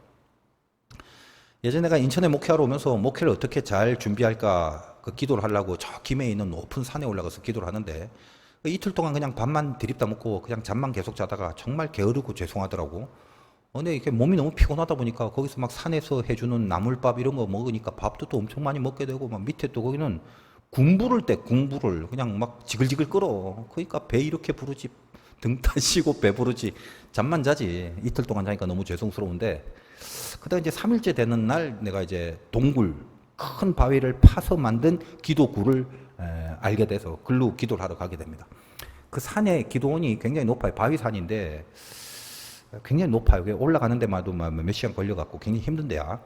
예전에 내가 인천에 목회하러 오면서 목회를 어떻게 잘 준비할까 그 기도를 하려고 저 김해에 있는 높은 산에 올라가서 기도를 하는데 이틀 동안 그냥 밥만 들이다 먹고 그냥 잠만 계속 자다가 정말 게으르고 죄송하더라고. 근데 이렇게 몸이 너무 피곤하다 보니까 거기서 막 산에서 해주는 나물밥 이런 거 먹으니까 밥도 또 엄청 많이 먹게 되고 막 밑에 또 거기는 궁부를 그냥 막 지글지글 끓어. 그러니까 배 이렇게 부르지 등 타시고 배 부르지 잠만 자지. 이틀 동안 자니까 너무 죄송스러운데 그다음 이제 3일째 되는 날 내가 이제 동굴 큰 바위를 파서 만든 기도굴을 알게 돼서 글로 기도를 하러 가게 됩니다. 그 산의 기도원이 굉장히 높아요. 바위산인데 굉장히 높아요. 올라가는 데마도 몇 시간 걸려갖고 굉장히 힘든 데야.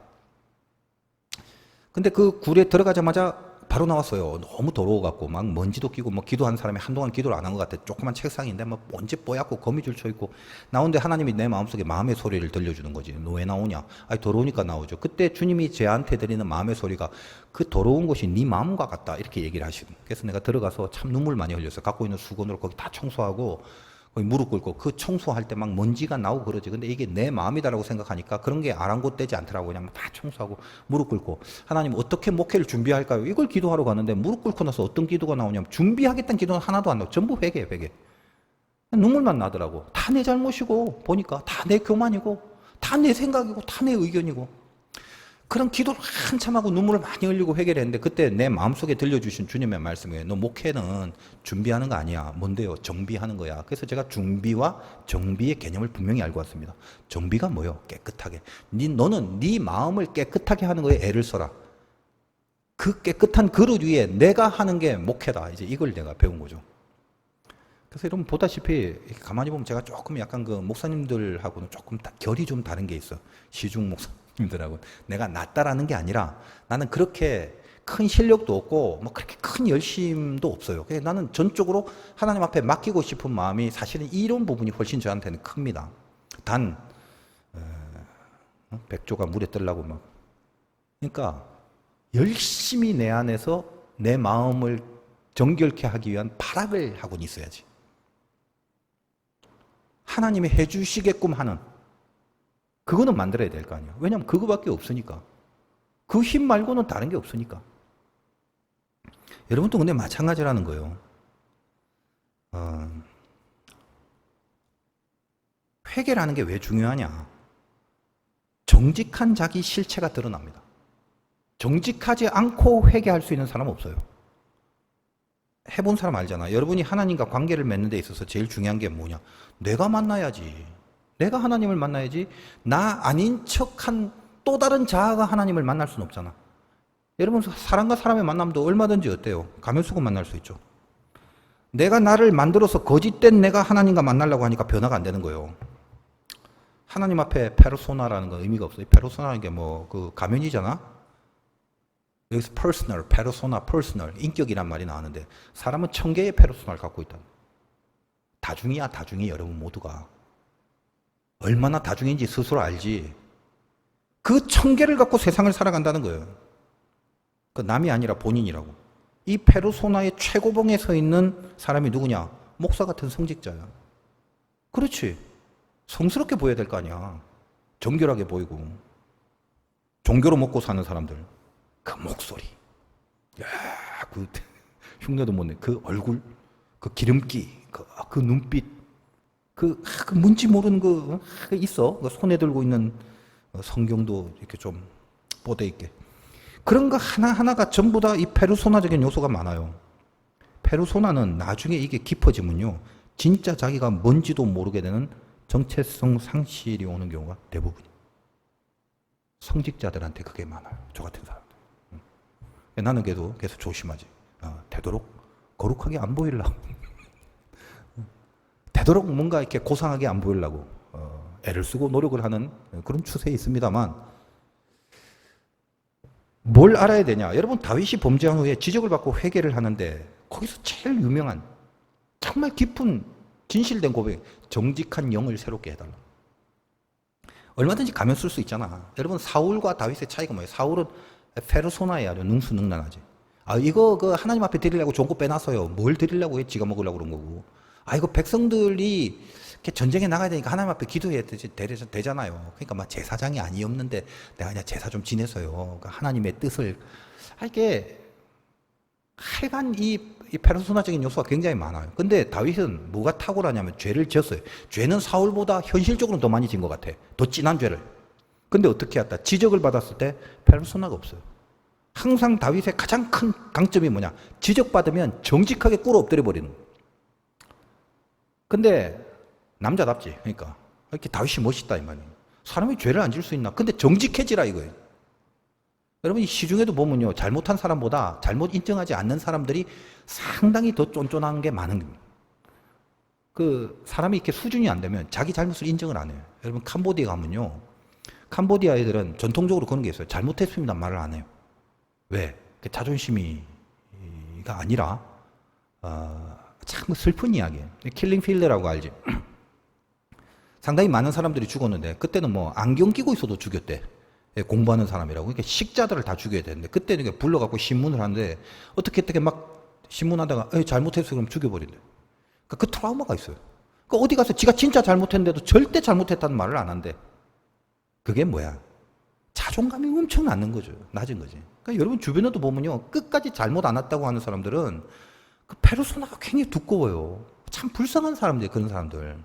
근데 그 굴에 들어가자마자 바로 나왔어요. 너무 더러워갖고 막 먼지도 끼고 뭐 기도한 사람이 한동안 기도를 안 한 것 같아. 조그만 책상인데 막 먼지 뽀얗고 거미줄 쳐있고 나오는데 하나님이 내 마음속에 마음의 소리를 들려주는 거지. 너 왜 나오냐? 아니 더러우니까 나오죠. 그때 주님이 제한테 드리는 마음의 소리가 그 더러운 곳이 네 마음과 같다 이렇게 얘기를 하시고 그래서 내가 들어가서 참 눈물 많이 흘렸어요. 갖고 있는 수건으로 거기 다 청소하고 거기 무릎 꿇고 그 청소할 때 막 먼지가 나오고 그러지. 근데 이게 내 마음이다라고 생각하니까 그런 게 아랑곳되지 않더라고. 그냥 다 청소하고 무릎 꿇고 하나님 어떻게 목회를 준비할까요? 이걸 기도하러 가는데 무릎 꿇고 나서 어떤 기도가 나오냐면 준비하겠다는 기도는 하나도 안 나와. 전부 회개. 눈물만 나더라고. 다 내 잘못이고 보니까 다 내 교만이고 다 내 생각이고 다 내 의견이고 그런 기도를 한참 하고 눈물을 많이 흘리고 회개를 했는데 그때 내 마음속에 들려주신 주님의 말씀이에요. 너 목회는 준비하는 거 아니야. 뭔데요? 정비하는 거야. 그래서 제가 준비와 정비의 개념을 분명히 알고 왔습니다. 정비가 뭐요? 깨끗하게. 너는 네 마음을 깨끗하게 하는 거에 애를 써라. 그 깨끗한 그릇 위에 내가 하는 게 목회다. 이제 이걸 내가 배운 거죠. 그래서 여러분 보다시피 가만히 보면 제가 조금 약간 그 목사님들하고는 조금 결이 좀 다른 게 있어. 시중 목사님들하고 내가 낫다라는 게 아니라 나는 그렇게 큰 실력도 없고 뭐 그렇게 큰 열심도 없어요. 그래서 나는 전적으로 하나님 앞에 맡기고 싶은 마음이 사실은 이런 부분이 훨씬 저한테는 큽니다. 단 백조가 물에 뜨려고 막. 그러니까 열심히 내 안에서 내 마음을 정결케 하기 위한 발악을 하고는 있어야지. 하나님이 해주시게끔 하는 그거는 만들어야 될 거 아니야. 왜냐하면 그거밖에 없으니까. 그 힘 말고는 다른 게 없으니까. 여러분도 근데 마찬가지라는 거예요. 회개라는 게 왜 중요하냐? 정직한 자기 실체가 드러납니다. 정직하지 않고 회개할 수 있는 사람은 없어요. 해본 사람 알잖아. 여러분이 하나님과 관계를 맺는 데 있어서 제일 중요한 게 뭐냐? 내가 만나야지. 내가 하나님을 만나야지. 나 아닌 척한 또 다른 자아가 하나님을 만날 수는 없잖아. 여러분 사람과 사람의 만남도 얼마든지 어때요? 가면 쓰고 만날 수 있죠. 내가 나를 만들어서 거짓된 내가 하나님과 만나려고 하니까 변화가 안 되는 거예요. 하나님 앞에 페르소나라는 건 의미가 없어요. 페르소나라는 게 뭐 그 가면이잖아. 여기서 personal, 페르소나, personal, 인격이란 말이 나오는데 사람은 1000개의 페르소나를 갖고 있다. 다중이야, 다중이 여러분 모두가. 얼마나 다중인지 스스로 알지. 그 1000개를 갖고 세상을 살아간다는 거예요. 그 남이 아니라 본인이라고. 이 페르소나의 최고봉에 서 있는 사람이 누구냐? 목사 같은 성직자야. 그렇지. 성스럽게 보여야 될 거 아니야. 정결하게 보이고. 종교로 먹고 사는 사람들. 그 목소리. 야, 그 흉내도 못 내. 그 얼굴. 그 기름기. 그 눈빛. 그 뭔지 모르는 그 있어. 그 손에 들고 있는 성경도 이렇게 좀 뻗어 있게. 그런 거 하나하나가 전부 다 이 페르소나적인 요소가 많아요. 페르소나는 나중에 이게 깊어지면요. 진짜 자기가 뭔지도 모르게 되는 정체성 상실이 오는 경우가 대부분이에요. 성직자들한테 그게 많아요. 저 같은 사람들. 나는 그래도 계속 조심하지. 되도록 거룩하게 안 보이려고. 되도록 뭔가 이렇게 고상하게 안 보이려고 애를 쓰고 노력을 하는 그런 추세에 있습니다만 뭘 알아야 되냐? 여러분 다윗이 범죄한 후에 지적을 받고 회개를 하는데 거기서 제일 유명한 정말 깊은 진실된 고백, 정직한 영을 새롭게 해달라. 얼마든지 가면 쓸 수 있잖아. 여러분 사울과 다윗의 차이가 뭐예요? 사울은 페르소나에 아주 능수능란하지. 이거 그 하나님 앞에 드리려고 좋은 거 빼놨어요. 뭘 드리려고 해? 지가 먹으려고 그런 거고. 이거 백성들이 이렇게 전쟁에 나가야 되니까 하나님 앞에 기도해야 되잖아요. 그러니까 막 제사장이 아니었는데 내가 그냥 제사 좀 지냈어요. 그러니까 하나님의 뜻을 이게 하여간 이 페르소나적인 요소가 굉장히 많아요. 근데 다윗은 뭐가 탁월하냐면 죄를 지었어요. 죄는 사울보다 현실적으로 더 많이 진 것 같아. 더 진한 죄를. 근데 어떻게 했다? 지적을 받았을 때 페르소나가 없어요. 항상 다윗의 가장 큰 강점이 뭐냐? 지적받으면 정직하게 꿇어 엎드려 버리는 거예요. 근데 남자답지. 그러니까 이렇게 다윗이 멋있다 이 말이에요. 사람이 죄를 안 질 수 있나? 근데 정직해지라 이거예요. 여러분 시중에도 보면요. 잘못한 사람보다 잘못 인정하지 않는 사람들이 상당히 더 쫀쫀한 게 많은 겁니다. 그 사람이 이렇게 수준이 안 되면 자기 잘못을 인정을 안 해요. 여러분 캄보디아 가면요. 캄보디아 애들은 전통적으로 그런 게 있어요. 잘못했습니다 말을 안 해요. 왜? 그 자존심이가 아니라 참 슬픈 이야기예요. 킬링 필드라고 알지? 상당히 많은 사람들이 죽었는데 그때는 뭐 안경 끼고 있어도 죽였대. 공부하는 사람이라고. 그러니까 식자들을 다 죽여야 되는데 그때는 불러갖고 신문을 하는데 어떻게 막 신문하다가 잘못했어 그럼 죽여버린대. 그러니까 그 트라우마가 있어요. 그러니까 어디 가서 지가 진짜 잘못했는데도 절대 잘못했다는 말을 안 한대. 그게 뭐야? 자존감이 엄청 낮은 거죠. 낮은 거지. 그러니까 여러분 주변에도 보면요. 끝까지 잘못 안 했다고 하는 사람들은 그 페르소나가 굉장히 두꺼워요. 참 불쌍한 사람들, 그런 사람들.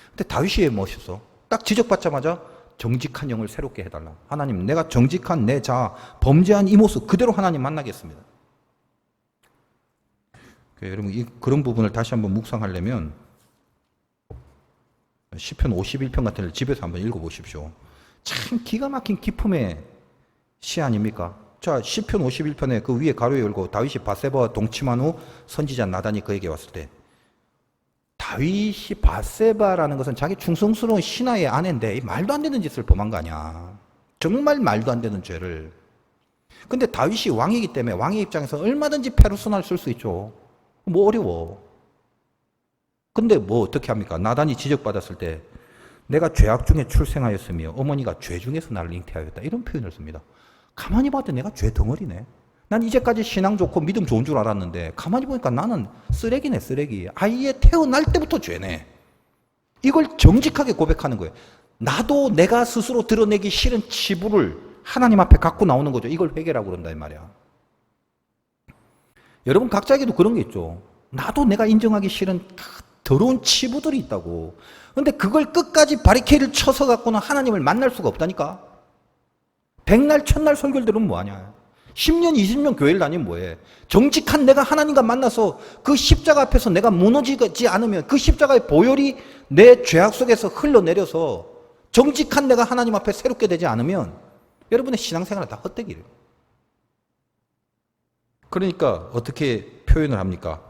근데 다윗이 왜 멋있어? 딱 지적받자마자 정직한 영을 새롭게 해달라. 하나님, 내가 정직한 내 자아, 범죄한 이 모습 그대로 하나님 만나겠습니다. 여러분 그런 부분을 다시 한번 묵상하려면 시편 51편 같은 걸 집에서 한번 읽어보십시오. 참 기가 막힌 기품의 시 아닙니까? 자, 시편 51편에 그 위에 가로 열고 다윗이 밧세바와 동침한 후 선지자 나단이 그에게 왔을 때 다윗이 밧세바라는 것은 자기 충성스러운 신하의 아내인데 이 말도 안 되는 짓을 범한 거 아니야. 정말 말도 안 되는 죄를. 근데 다윗이 왕이기 때문에 왕의 입장에서 얼마든지 페르소나를 쓸 수 있죠. 뭐 어려워. 근데 뭐 어떻게 합니까? 나단이 지적받았을 때 내가 죄악 중에 출생하였으며 어머니가 죄 중에서 나를 잉태하였다. 이런 표현을 씁니다. 가만히 봐도 내가 죄 덩어리네. 난 이제까지 신앙 좋고 믿음 좋은 줄 알았는데 가만히 보니까 나는 쓰레기네, 쓰레기. 아예 태어날 때부터 죄네. 이걸 정직하게 고백하는 거예요. 나도 내가 스스로 드러내기 싫은 치부를 하나님 앞에 갖고 나오는 거죠. 이걸 회개라고 그런다 이 말이야. 여러분 각자에게도 그런 게 있죠. 나도 내가 인정하기 싫은 더러운 치부들이 있다고. 근데 그걸 끝까지 바리케이드를 쳐서 갖고는 하나님을 만날 수가 없다니까. 백날 천날 설교를 들으면 뭐하냐. 10년 20년 교회를 다니면 뭐해. 정직한 내가 하나님과 만나서 그 십자가 앞에서 내가 무너지지 않으면 그 십자가의 보혈이 내 죄악 속에서 흘러내려서 정직한 내가 하나님 앞에 새롭게 되지 않으면 여러분의 신앙생활은 다 헛되기래요. 그러니까 어떻게 표현을 합니까?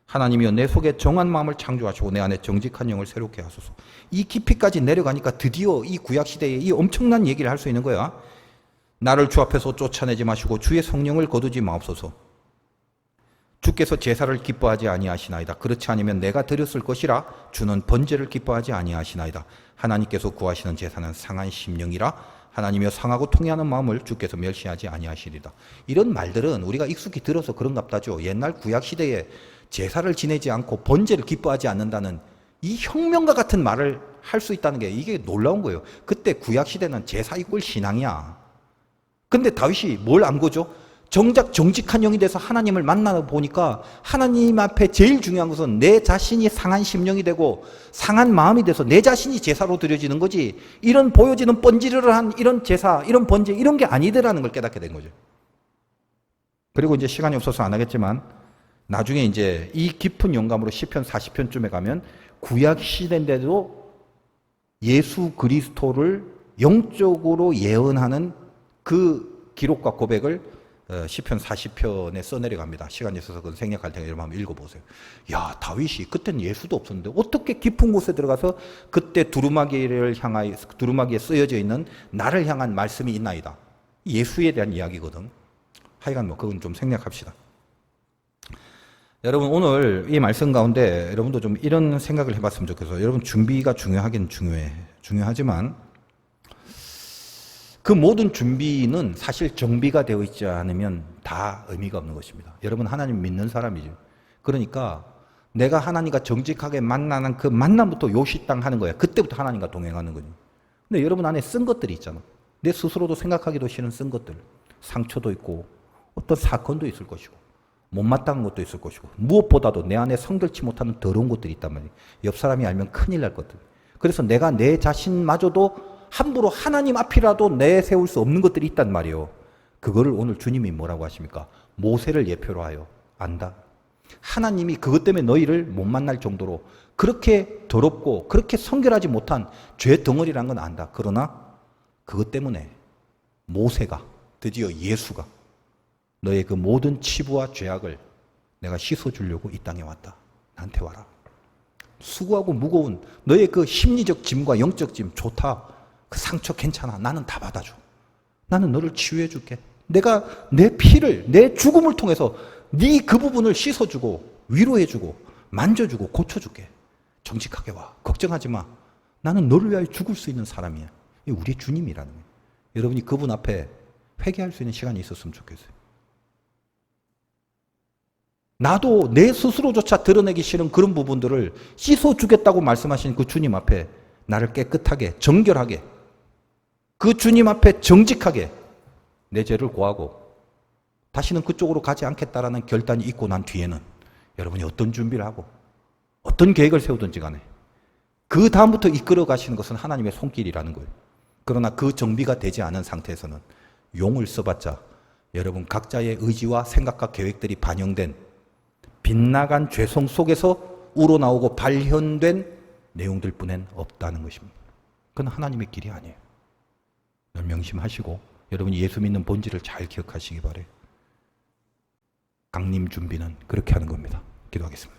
하나님이여 내 속에 정한 마음을 창조하시고 내 안에 정직한 영을 새롭게 하소서. 이 깊이까지 내려가니까 드디어 이 구약시대에 이 엄청난 얘기를 할 수 있는 거야. 나를 주 앞에서 쫓아내지 마시고 주의 성령을 거두지 마옵소서. 주께서 제사를 기뻐하지 아니하시나이다. 그렇지 않으면 내가 드렸을 것이라. 주는 번제를 기뻐하지 아니하시나이다. 하나님께서 구하시는 제사는 상한 심령이라. 하나님이여 상하고 통회하는 마음을 주께서 멸시하지 아니하시리다. 이런 말들은 우리가 익숙히 들어서 그런갑다죠. 옛날 구약시대에 제사를 지내지 않고 번제를 기뻐하지 않는다는 이 혁명과 같은 말을 할 수 있다는 게 이게 놀라운 거예요. 그때 구약시대는 제사 이꼴 신앙이야. 근데 다윗이 뭘 안 거죠? 정작 정직한 영이 돼서 하나님을 만나 보니까 하나님 앞에 제일 중요한 것은 내 자신이 상한 심령이 되고 상한 마음이 돼서 내 자신이 제사로 드려지는 거지, 이런 보여지는 번지르르 한 이런 제사, 이런 번제, 이런 게 아니더라는 걸 깨닫게 된 거죠. 그리고 이제 시간이 없어서 안 하겠지만 나중에 이제 이 깊은 영감으로 시편 40편쯤에 가면 구약 시대인데도 예수 그리스도를 영적으로 예언하는 그 기록과 고백을 시편 40편에 써내려갑니다. 시간이 있어서 그건 생략할 테니까 여러분 한번 읽어보세요. 야, 다윗이 그때는 예수도 없었는데 어떻게 깊은 곳에 들어가서 그때 두루마기를 향하여, 두루마기에 쓰여져 있는 나를 향한 말씀이 있나이다. 예수에 대한 이야기거든. 하여간 뭐 그건 좀 생략합시다. 여러분 오늘 이 말씀 가운데 여러분도 좀 이런 생각을 해봤으면 좋겠어요. 여러분 준비가 중요하긴 중요하지만 그 모든 준비는 사실 정비가 되어 있지 않으면 다 의미가 없는 것입니다. 여러분 하나님 믿는 사람이죠. 그러니까 내가 하나님과 정직하게 만나는 그 만남부터 요시땅 하는 거야. 그때부터 하나님과 동행하는 거죠. 근데 여러분 안에 쓴 것들이 있잖아. 내 스스로도 생각하기도 싫은 쓴 것들. 상처도 있고 어떤 사건도 있을 것이고 못마땅한 것도 있을 것이고 무엇보다도 내 안에 성결치 못하는 더러운 것들이 있단 말이에요. 옆 사람이 알면 큰일 날 것들. 그래서 내가 내 자신마저도 함부로 하나님 앞이라도 내세울 수 없는 것들이 있단 말이에요. 그거를 오늘 주님이 뭐라고 하십니까? 모세를 예표로 하여 안다. 하나님이 그것 때문에 너희를 못 만날 정도로 그렇게 더럽고 그렇게 성결하지 못한 죄 덩어리라는 건 안다. 그러나 그것 때문에 모세가, 드디어 예수가 너의 그 모든 치부와 죄악을 내가 씻어주려고 이 땅에 왔다. 나한테 와라. 수고하고 무거운 너의 그 심리적 짐과 영적 짐 좋다. 그 상처 괜찮아. 나는 다 받아줘. 나는 너를 치유해 줄게. 내가 내 피를, 내 죽음을 통해서 네 그 부분을 씻어주고 위로해 주고 만져주고 고쳐줄게. 정직하게 와. 걱정하지 마. 나는 너를 위하여 죽을 수 있는 사람이야. 이게 우리 주님이라는 거예요. 여러분이 그분 앞에 회개할 수 있는 시간이 있었으면 좋겠어요. 나도 내 스스로조차 드러내기 싫은 그런 부분들을 씻어주겠다고 말씀하신 그 주님 앞에 나를 깨끗하게, 정결하게, 그 주님 앞에 정직하게 내 죄를 고하고 다시는 그쪽으로 가지 않겠다라는 결단이 있고 난 뒤에는 여러분이 어떤 준비를 하고 어떤 계획을 세우든지 간에 그 다음부터 이끌어 가시는 것은 하나님의 손길이라는 거예요. 그러나 그 정비가 되지 않은 상태에서는 용을 써봤자 여러분 각자의 의지와 생각과 계획들이 반영된 빗나간 죄성 속에서 우러나오고 발현된 내용들 뿐엔 없다는 것입니다. 그건 하나님의 길이 아니에요. 명심하시고 여러분이 예수 믿는 본질을 잘 기억하시기 바라요. 강림 준비는 그렇게 하는 겁니다. 기도하겠습니다.